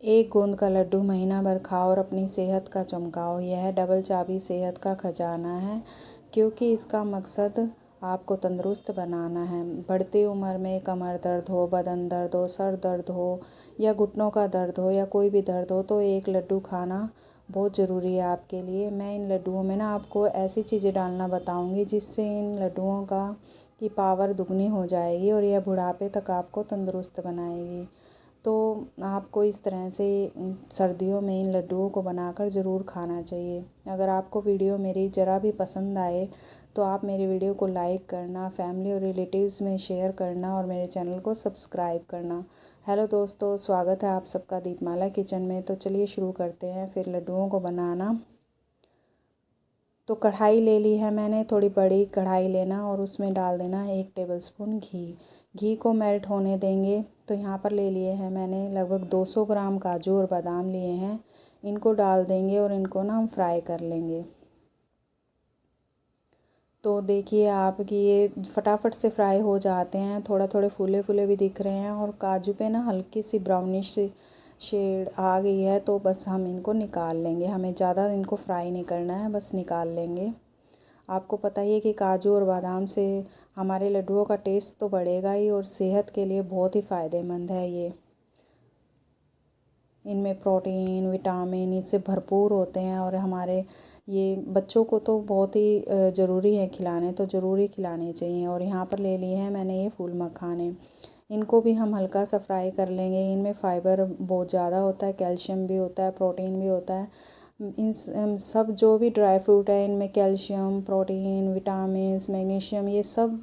एक गोंद का लड्डू महीना भर खाओ और अपनी सेहत का चमकाओ। यह डबल चाबी सेहत का खजाना है, क्योंकि इसका मकसद आपको तंदुरुस्त बनाना है। बढ़ती उम्र में कमर दर्द हो, बदन दर्द हो, सर दर्द हो या घुटनों का दर्द हो या कोई भी दर्द हो, तो एक लड्डू खाना बहुत ज़रूरी है आपके लिए। मैं इन लड्डुओं में ना आपको ऐसी चीज़ें डालना बताऊंगी जिससे इन लड्डुओं की पावर दुगनी हो जाएगी और यह बुढ़ापे तक आपको तंदुरुस्त बनाएगी। तो आपको इस तरह से सर्दियों में इन लड्डुओं को बनाकर ज़रूर खाना चाहिए। अगर आपको वीडियो मेरी ज़रा भी पसंद आए तो आप मेरी वीडियो को लाइक करना, फैमिली और रिलेटिव्स में शेयर करना और मेरे चैनल को सब्सक्राइब करना। हेलो दोस्तों, स्वागत है आप सबका दीपमाला किचन में। तो चलिए शुरू करते हैं फिर लड्डुओं को बनाना। तो कढ़ाई ले ली है मैंने, थोड़ी बड़ी कढ़ाई लेना और उसमें डाल देना 1 टेबलस्पून घी। घी को मेल्ट होने देंगे। तो यहाँ पर ले लिए हैं मैंने लगभग 200 ग्राम काजू और बादाम लिए हैं। इनको डाल देंगे और इनको ना हम फ्राई कर लेंगे। तो देखिए आप कि ये फटाफट से फ्राई हो जाते हैं, थोड़ा थोड़े फूले फूले भी दिख रहे हैं और काजू पे ना हल्की सी ब्राउनिश शेड आ गई है। तो बस हम इनको निकाल लेंगे, हमें ज़्यादा इनको फ्राई नहीं करना है, बस निकाल लेंगे। आपको पता ही है कि काजू और बादाम से हमारे लड्डुओं का टेस्ट तो बढ़ेगा ही और सेहत के लिए बहुत ही फ़ायदेमंद है ये। इनमें प्रोटीन, विटामिन इससे भरपूर होते हैं और हमारे ये बच्चों को तो बहुत ही ज़रूरी है खिलाने, तो ज़रूरी खिलाने चाहिए। और यहाँ पर ले लिए हैं मैंने ये फूल मखाने, इनको भी हम हल्का सा फ्राई कर लेंगे। इनमें फ़ाइबर बहुत ज़्यादा होता है, कैल्शियम भी होता है, प्रोटीन भी होता है। इन सब जो भी ड्राई फ्रूट है इनमें कैल्शियम, प्रोटीन, विटामिन्स, मैग्नीशियम ये सब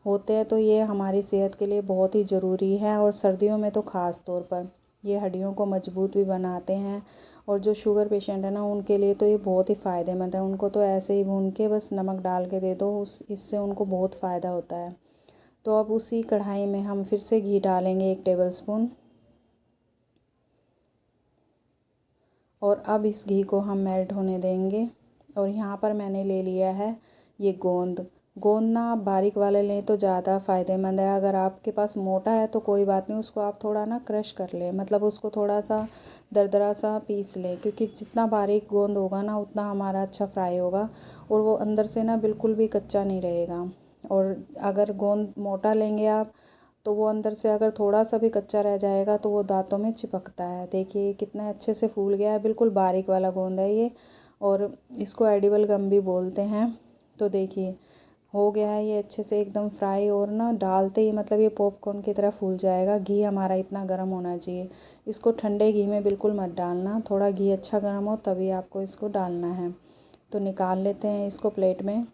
होते हैं। तो ये हमारी सेहत के लिए बहुत ही ज़रूरी है और सर्दियों में तो ख़ास तौर पर ये हड्डियों को मजबूत भी बनाते हैं। और जो शुगर पेशेंट है ना उनके लिए तो ये बहुत ही फ़ायदेमंद है। उनको तो ऐसे ही भून के बस नमक डाल के दे दो, इससे उनको बहुत फ़ायदा होता है। तो अब उसी कढ़ाई में हम फिर से घी डालेंगे 1 टेबलस्पून और अब इस घी को हम मेल्ट होने देंगे। और यहाँ पर मैंने ले लिया है ये गोंद। गोंद ना आप बारीक वाले लें तो ज़्यादा फ़ायदेमंद है। अगर आपके पास मोटा है तो कोई बात नहीं, उसको आप थोड़ा ना क्रश कर लें, मतलब उसको थोड़ा सा दरदरा सा पीस लें, क्योंकि जितना बारीक गोंद होगा ना उतना हमारा अच्छा फ्राई होगा और वो अंदर से ना बिल्कुल भी कच्चा नहीं रहेगा। और अगर गोंद मोटा लेंगे आप तो वो अंदर से अगर थोड़ा सा भी कच्चा रह जाएगा तो वो दांतों में चिपकता है। देखिए कितना अच्छे से फूल गया है, बिल्कुल बारीक वाला गोंद है ये और इसको एडिबल गम भी बोलते हैं। तो देखिए हो गया है ये अच्छे से एकदम फ्राई और ना डालते ही मतलब ये पॉपकॉर्न की तरह फूल जाएगा। घी हमारा इतना गर्म होना चाहिए, इसको ठंडे घी में बिल्कुल मत डालना, थोड़ा घी अच्छा गर्म हो तभी आपको इसको डालना है। तो निकाल लेते हैं इसको प्लेट में।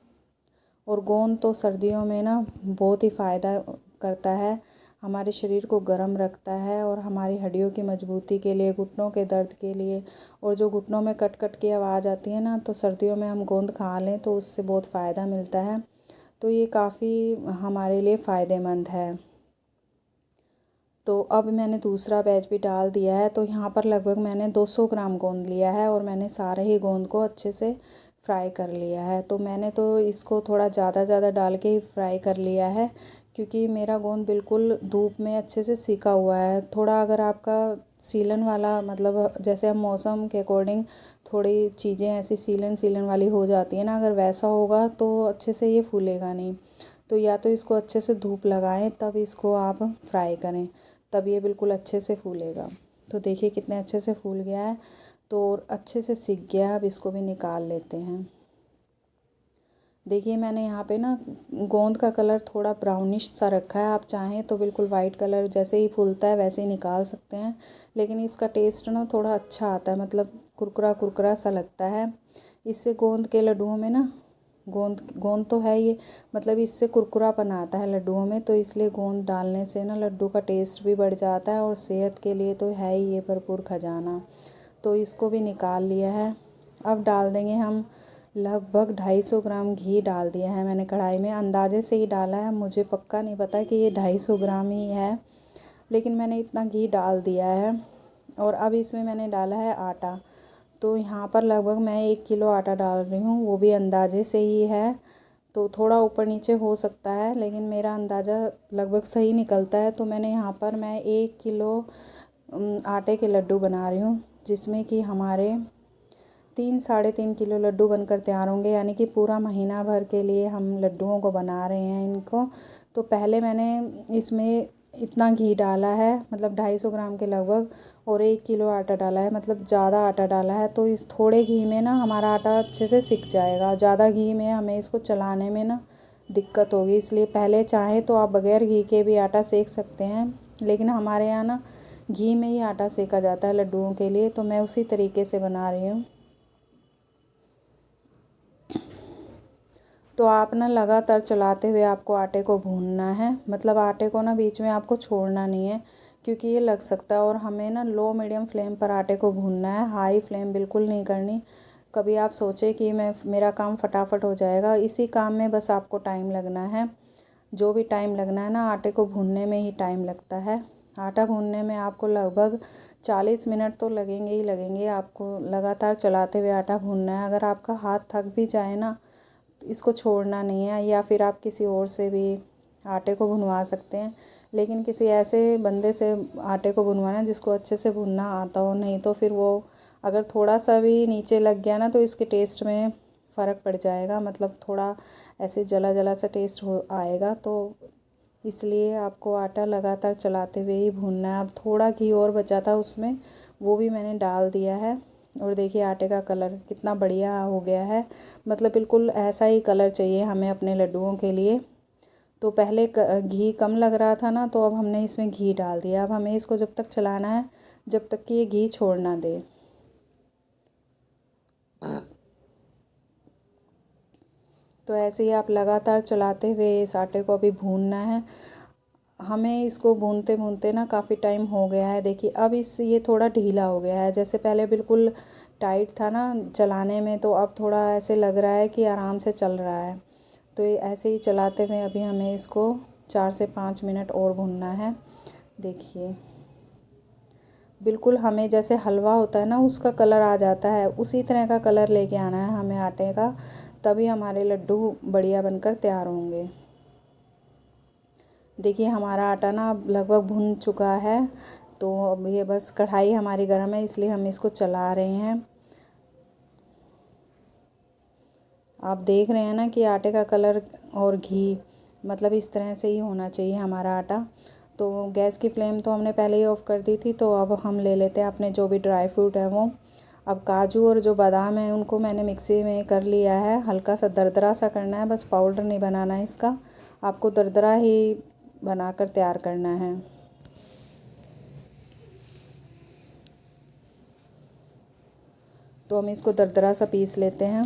और गोंद तो सर्दियों में ना बहुत ही फ़ायदा करता है, हमारे शरीर को गर्म रखता है और हमारी हड्डियों की मजबूती के लिए, घुटनों के दर्द के लिए। और जो घुटनों में कट कट की आवाज़ आती है ना, तो सर्दियों में हम गोंद खा लें तो उससे बहुत फ़ायदा मिलता है। तो ये काफ़ी हमारे लिए फ़ायदेमंद है। तो अब मैंने दूसरा बैच भी डाल दिया है। तो यहाँ पर लगभग मैंने 200 ग्राम गोंद लिया है और मैंने सारे ही गोंद को अच्छे से फ्राई कर लिया है। तो मैंने तो इसको थोड़ा ज़्यादा डाल के ही फ्राई कर लिया है, क्योंकि मेरा गोंद बिल्कुल धूप में अच्छे से सिका हुआ है। थोड़ा अगर आपका सीलन वाला, मतलब जैसे हम मौसम के अकॉर्डिंग थोड़ी चीज़ें ऐसी सीलन सीलन वाली हो जाती है ना, अगर वैसा होगा तो अच्छे से ये फूलेगा नहीं। तो या तो इसको अच्छे से धूप लगाएं तब इसको आप फ्राई करें, तब ये बिल्कुल अच्छे से फूलेगा। तो देखिए कितने अच्छे से फूल गया है, तो अच्छे से सिक गया है। अब इसको भी निकाल लेते हैं। देखिए मैंने यहाँ पे ना गोंद का कलर थोड़ा ब्राउनिश सा रखा है, आप चाहें तो बिल्कुल वाइट कलर जैसे ही फूलता है वैसे ही निकाल सकते हैं, लेकिन इसका टेस्ट ना थोड़ा अच्छा आता है, मतलब कुरकुरा कुरकुरा सा लगता है। इससे गोंद के लड्डुओं में ना गोंद गोंद तो है ये, मतलब इससे कुरकुरापन आता है लड्डुओं में, तो इसलिए गोंद डालने से ना लड्डू का टेस्ट भी बढ़ जाता है और सेहत के लिए तो है ही ये भरपूर खजाना। तो इसको भी निकाल लिया है। अब डाल देंगे हम लगभग 250 ग्राम घी डाल दिया है मैंने कढ़ाई में, अंदाजे से ही डाला है, मुझे पक्का नहीं पता कि ये 250 ग्राम ही है, लेकिन मैंने इतना घी डाल दिया है। और अब इसमें मैंने डाला है आटा। तो यहाँ पर लगभग मैं 1 किलो आटा डाल रही हूँ, वो भी अंदाजे से ही है। तो थोड़ा ऊपर नीचे हो सकता है, लेकिन मेरा अंदाज़ा लगभग सही निकलता है। तो मैंने यहाँ पर मैं 1 किलो आटे के लड्डू बना रही हूँ, जिसमें कि हमारे 3-3.5 किलो लड्डू बनकर तैयार होंगे, यानी कि पूरा महीना भर के लिए हम लड्डुओं को बना रहे हैं इनको। तो पहले मैंने इसमें इतना घी डाला है, मतलब 250 ग्राम के लगभग, और 1 किलो आटा डाला है, मतलब ज़्यादा आटा डाला है। तो इस थोड़े घी में ना हमारा आटा अच्छे से सिक जाएगा। ज़्यादा घी में हमें इसको चलाने में ना दिक्कत होगी, इसलिए पहले चाहें तो आप बग़ैर घी के भी आटा सेक सकते हैं, लेकिन हमारे यहाँ ना घी में ही आटा सेका जाता है लड्डुओं के लिए, तो मैं उसी तरीके से बना रही हूँ। तो आप ना लगातार चलाते हुए आपको आटे को भूनना है, मतलब आटे को ना बीच में आपको छोड़ना नहीं है, क्योंकि ये लग सकता है। और हमें ना लो मीडियम फ्लेम पर आटे को भूनना है, हाई फ्लेम बिल्कुल नहीं करनी। कभी आप सोचे कि मेरा काम फटाफट हो जाएगा, इसी काम में बस आपको टाइम लगना है। जो भी टाइम लगना है ना, आटे को भूनने में ही टाइम लगता है। आटा भूनने में आपको लगभग 40 मिनट तो लगेंगे ही लगेंगे। आपको लगातार चलाते हुए आटा भूनना है। अगर आपका हाथ थक भी जाए ना, इसको छोड़ना नहीं है, या फिर आप किसी और से भी आटे को भुनवा सकते हैं, लेकिन किसी ऐसे बंदे से आटे को भुनवाना जिसको अच्छे से भुनना आता हो, नहीं तो फिर वो अगर थोड़ा सा भी नीचे लग गया ना तो इसके टेस्ट में फ़र्क पड़ जाएगा, मतलब थोड़ा ऐसे जला जला सा टेस्ट हो आएगा। तो इसलिए आपको आटा लगातार चलाते हुए ही भूनना है। अब थोड़ा घी और बचा था उसमें, वो भी मैंने डाल दिया है। और देखिए आटे का कलर कितना बढ़िया हो गया है, मतलब बिल्कुल ऐसा ही कलर चाहिए हमें अपने लड्डुओं के लिए। तो पहले घी कम लग रहा था ना, तो अब हमने इसमें घी डाल दिया। अब हमें इसको जब तक चलाना है जब तक कि ये घी छोड़ ना दे। तो ऐसे ही आप लगातार चलाते हुए इस आटे को अभी भूनना है। हमें इसको भूनते भूनते ना काफ़ी टाइम हो गया है। देखिए अब ये थोड़ा ढीला हो गया है, जैसे पहले बिल्कुल टाइट था ना चलाने में, तो अब थोड़ा ऐसे लग रहा है कि आराम से चल रहा है। तो ये ऐसे ही चलाते हुए अभी हमें इसको 4 से 5 मिनट और भूनना है। देखिए बिल्कुल हमें जैसे हलवा होता है ना उसका कलर आ जाता है, उसी तरह का कलर लेके आना है हमें आटे का, तभी हमारे लड्डू बढ़िया बनकर तैयार होंगे। देखिए हमारा आटा ना अब लगभग भुन चुका है। तो अब ये बस कढ़ाई हमारी गर्म है, इसलिए हम इसको चला रहे हैं। आप देख रहे हैं ना कि आटे का कलर और घी, मतलब इस तरह से ही होना चाहिए हमारा आटा। तो गैस की फ्लेम तो हमने पहले ही ऑफ़ कर दी थी। तो अब हम ले लेते हैं अपने जो भी ड्राई फ्रूट है वो। अब काजू और जो बादाम है उनको मैंने मिक्सी में कर लिया है, हल्का सा दरदरा सा करना है, बस पाउडर नहीं बनाना है इसका, आपको दरदरा ही बनाकर तैयार करना है। तो हम इसको दरदरा सा पीस लेते हैं।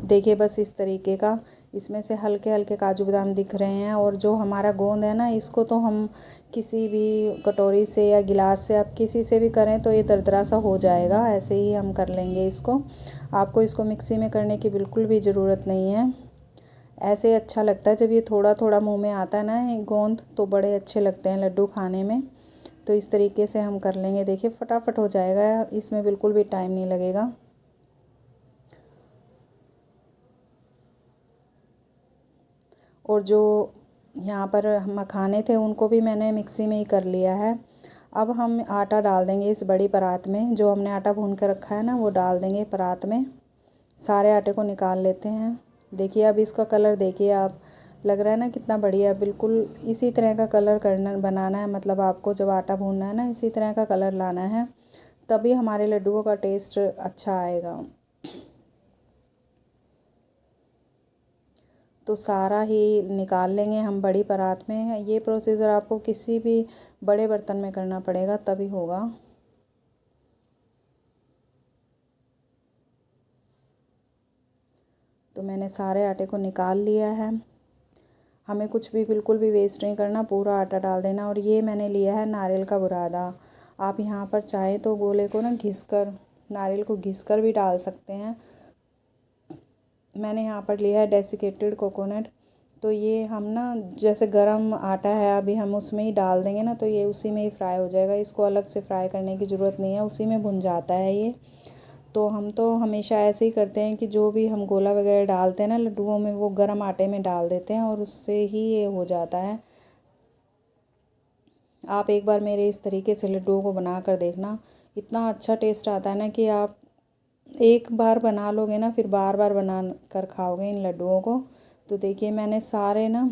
देखिए बस इस तरीके का, इसमें से हल्के हल्के काजू बादाम दिख रहे हैं। और जो हमारा गोंद है ना, इसको तो हम किसी भी कटोरी से या गिलास से, आप किसी से भी करें तो ये दरदरा सा हो जाएगा। ऐसे ही हम कर लेंगे इसको। आपको इसको मिक्सी में करने की बिल्कुल भी ज़रूरत नहीं है। ऐसे अच्छा लगता है जब ये थोड़ा थोड़ा मुंह में आता है ना गोंद, तो बड़े अच्छे लगते हैं लड्डू खाने में। तो इस तरीके से हम कर लेंगे। देखिए फटाफट हो जाएगा, इसमें बिल्कुल भी टाइम नहीं लगेगा। और जो यहाँ पर मखाने थे उनको भी मैंने मिक्सी में ही कर लिया है। अब हम आटा डाल देंगे इस बड़ी परात में, जो हमने आटा भून कर रखा है ना वो डाल देंगे परात में। सारे आटे को निकाल लेते हैं। देखिए अब इसका कलर देखिए आप, लग रहा है ना कितना बढ़िया। बिल्कुल इसी तरह का कलर बनाना है, मतलब आपको जब आटा भूनना है ना इसी तरह का कलर लाना है, तभी हमारे लड्डुओं का टेस्ट अच्छा आएगा। तो सारा ही निकाल लेंगे हम बड़ी परात में। ये प्रोसीजर आपको किसी भी बड़े बर्तन में करना पड़ेगा, तभी होगा। तो मैंने सारे आटे को निकाल लिया है। हमें कुछ भी बिल्कुल भी वेस्ट नहीं करना, पूरा आटा डाल देना। और ये मैंने लिया है नारियल का बुरादा। आप यहाँ पर चाहें तो गोले को ना घिसकर, नारियल को घिसकर भी डाल सकते हैं। मैंने यहाँ पर लिया है डेसिकेटेड कोकोनट। तो ये हम ना जैसे गरम आटा है अभी हम उसमें ही डाल देंगे ना, तो ये उसी में ही फ्राई हो जाएगा। इसको अलग से फ्राई करने की ज़रूरत नहीं है, उसी में भुन जाता है ये। तो हम तो हमेशा ऐसे ही करते हैं कि जो भी हम गोला वगैरह डालते हैं ना लड्डुओं में, वो गरम आटे में डाल देते हैं और उससे ही ये हो जाता है। आप एक बार मेरे इस तरीके से लड्डुओं को बना कर देखना, इतना अच्छा टेस्ट आता है ना कि आप एक बार बना लोगे ना फिर बार बार बना कर खाओगे इन लड्डुओं को। तो देखिए मैंने सारे ना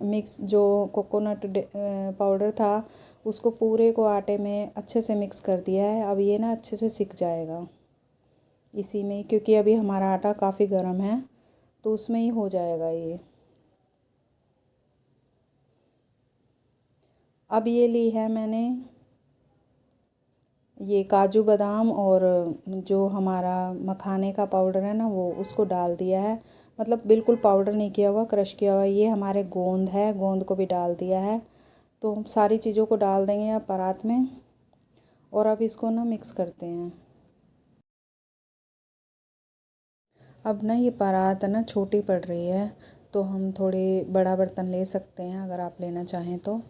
मिक्स जो कोकोनट पाउडर था उसको पूरे को आटे में अच्छे से मिक्स कर दिया है। अब ये ना अच्छे से सिक जाएगा इसी में, क्योंकि अभी हमारा आटा काफ़ी गर्म है तो उसमें ही हो जाएगा ये। अब ये ली है मैंने ये काजू बादाम और जो हमारा मखाने का पाउडर है ना वो उसको डाल दिया है, मतलब बिल्कुल पाउडर नहीं किया हुआ, क्रश किया हुआ। ये हमारे गोंद है, गोंद को भी डाल दिया है। तो हम सारी चीज़ों को डाल देंगे अब परात में और अब इसको ना मिक्स करते हैं। अब ना ये परात ना छोटी पड़ रही है तो हम थोड़े बड़ा बर्तन ले सकते हैं अगर आप लेना चाहें तो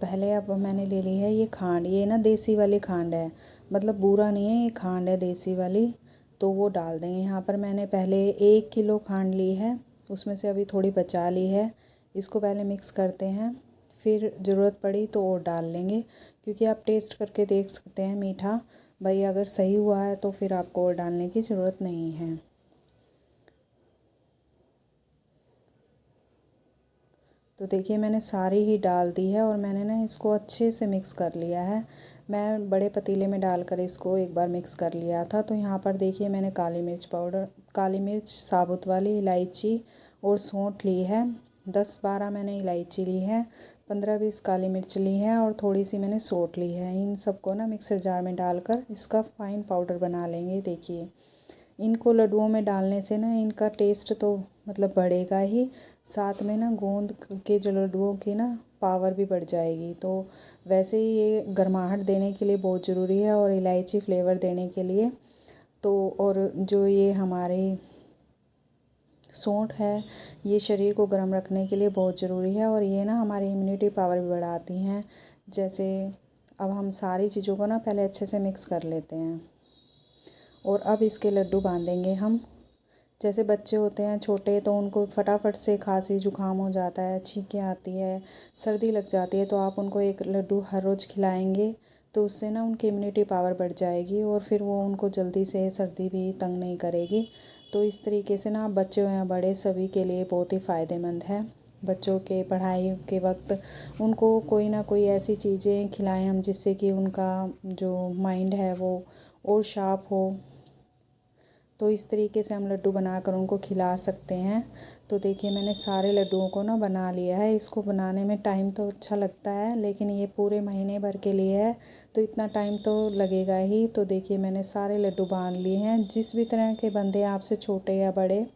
पहले अब मैंने ले ली है ये खांड। ये ना देसी वाली खांड है, मतलब बूरा नहीं है, ये खांड है देसी वाली। तो वो डाल देंगे यहाँ पर। मैंने पहले 1 किलो खांड ली है, उसमें से अभी थोड़ी बचा ली है। इसको पहले मिक्स करते हैं, फिर ज़रूरत पड़ी तो और डाल लेंगे, क्योंकि आप टेस्ट करके देख सकते हैं मीठा भाई अगर सही हुआ है तो फिर आपको और डालने की ज़रूरत नहीं है। तो देखिए मैंने सारी ही डाल दी है और मैंने ना इसको अच्छे से मिक्स कर लिया है। मैं बड़े पतीले में डालकर इसको एक बार मिक्स कर लिया था। तो यहाँ पर देखिए मैंने काली मिर्च पाउडर, काली मिर्च साबुत वाली, इलायची और सौंठ ली है। 10-12 मैंने इलायची ली है, 15-20 काली मिर्च ली है और थोड़ी सी मैंने सौंठ ली है। इन सबको ना मिक्सर जार में डालकर इसका फ़ाइन पाउडर बना लेंगे। देखिए इनको लड्डुओं में डालने से ना इनका टेस्ट तो मतलब बढ़ेगा ही, साथ में ना गोंद के जो लड्डुओं की ना पावर भी बढ़ जाएगी। तो वैसे ही ये गर्माहट देने के लिए बहुत ज़रूरी है और इलायची फ्लेवर देने के लिए तो। और जो ये हमारे सौंठ है ये शरीर को गर्म रखने के लिए बहुत ज़रूरी है और ये ना हमारी इम्यूनिटी पावर भी बढ़ाती हैं। जैसे अब हम सारी चीज़ों को ना पहले अच्छे से मिक्स कर लेते हैं और अब इसके लड्डू बांधेंगे हम। जैसे बच्चे होते हैं छोटे तो उनको फटाफट से खांसी जुकाम हो जाता है, छींकें आती है, सर्दी लग जाती है, तो आप उनको एक लड्डू हर रोज़ खिलाएंगे तो उससे ना उनकी इम्यूनिटी पावर बढ़ जाएगी और फिर वो उनको जल्दी से सर्दी भी तंग नहीं करेगी। तो इस तरीके से ना बच्चे हो या बड़े सभी के लिए बहुत ही फ़ायदेमंद है। बच्चों के पढ़ाई के वक्त उनको कोई ना कोई ऐसी चीज़ें खिलाएं हम जिससे कि उनका जो माइंड है वो और शार्प हो। तो इस तरीके से हम लड्डू बनाकर उनको खिला सकते हैं। तो देखिए मैंने सारे लड्डुओं को ना बना लिया है। इसको बनाने में टाइम तो अच्छा लगता है लेकिन ये पूरे महीने भर के लिए है तो इतना टाइम तो लगेगा ही। तो देखिए मैंने सारे लड्डू बांध लिए हैं, जिस भी तरह के बंदे आपसे छोटे या बड़े।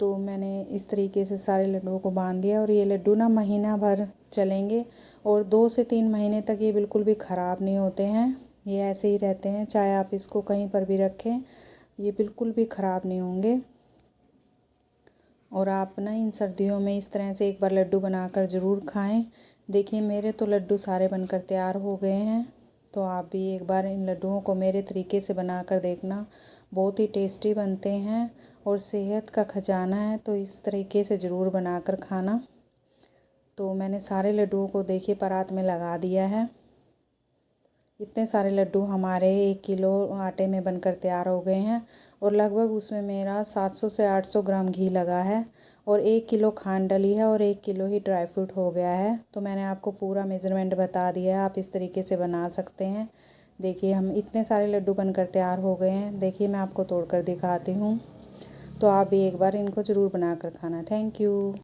तो मैंने इस तरीके से सारे लड्डुओं को बांध दिया और ये लड्डू ना महीना भर चलेंगे और 2 से 3 महीने तक ये बिल्कुल भी ख़राब नहीं होते हैं। ये ऐसे ही रहते हैं, चाहे आप इसको कहीं पर भी रखें ये बिल्कुल भी ख़राब नहीं होंगे। और आप ना इन सर्दियों में इस तरह से एक बार लड्डू बनाकर ज़रूर खाएं। देखिए मेरे तो लड्डू सारे बनकर तैयार हो गए हैं, तो आप भी एक बार इन लड्डुओं को मेरे तरीके से बनाकर देखना, बहुत ही टेस्टी बनते हैं और सेहत का खजाना है। तो इस तरीके से ज़रूर बनाकर खाना। तो मैंने सारे लड्डुओं को देखिए परात में लगा दिया है। इतने सारे लड्डू हमारे 1 किलो आटे में बनकर तैयार हो गए हैं और लगभग उसमें मेरा 700 से 800 ग्राम घी लगा है और 1 किलो खांड डली है और 1 किलो ही ड्राई फ्रूट हो गया है। तो मैंने आपको पूरा मेज़रमेंट बता दिया है, आप इस तरीके से बना सकते हैं। देखिए हम इतने सारे लड्डू बनकर तैयार हो गए हैं। देखिए मैं आपको तोड़कर दिखाती हूँ, तो आप भी एक बार इनको ज़रूर बनाकर खाना। Thank you.